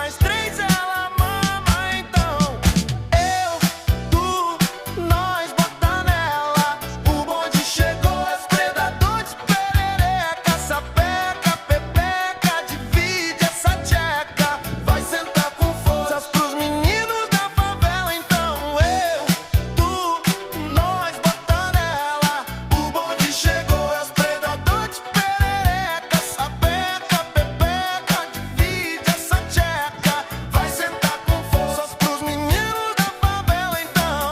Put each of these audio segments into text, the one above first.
mais três, ela mama. Então eu, tu, nós bota nela. O bonde chegou, as predadores perereca, sapeca, pepeca, divide essa tcheca. Vai sentar com forças pros meninos da favela. Então eu, tu, nós bota nela. O bonde chegou, as predadores perereca, sapeca, pepeca, divide essa tcheca. Vai sentar com forças pros meninos da favela. Então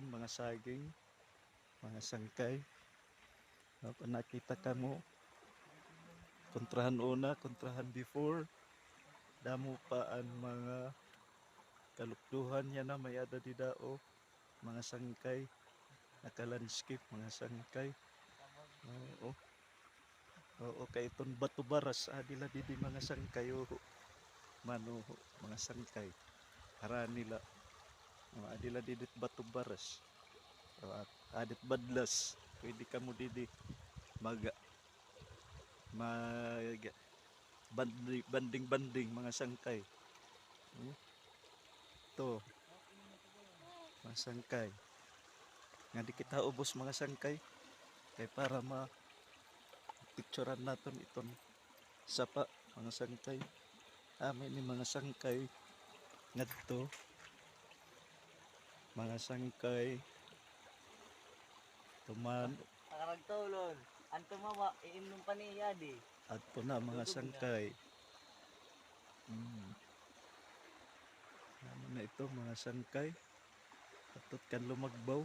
mga saging, mga sangkay. Kung nakita ka mo, kontrahan una, kontrahan before, damo pa ang mga kalukduhan niya na may ada di dao, mga sangkay, naka-landscape, mga sangkay. Oo, oo, kay itong batubaras, adila di mga sangkay, oo, mano, mga sangkay, para nila, adila didit batubaras. Adit badlas, pwede ka mo didi mag banding mga sangkay. To mga sangkay nga di kita ubos mga sangkay kay para ma picturean naton iton sapa mga sangkay. Amin ni mga sangkay ngadto, mga sangkay tuman Nakaragtulon. Anto mama, iinom pa niya di. adto na mga sangkay. Ano na ito mga sangkay, atot kan lumagbaw.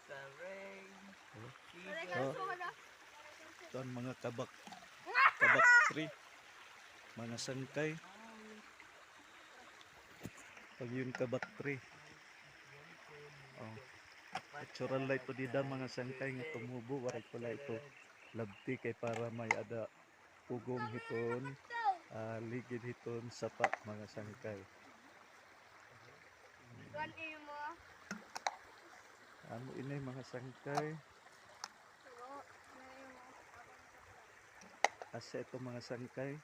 Sareng. Oh, ito ang mga kabak tree, mga sangkay. Pag yun kabak tree, oh, natural light to dida mga sangkay nga tumubo, waray pala ito labti kay para may ada ugong hiton, ligid hiton sapa mga sangkay. Ano inay mga sangkay, asa ito mga sangkay.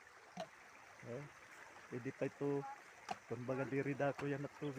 Pwede pa ito kung baga diri dako yan at tubig.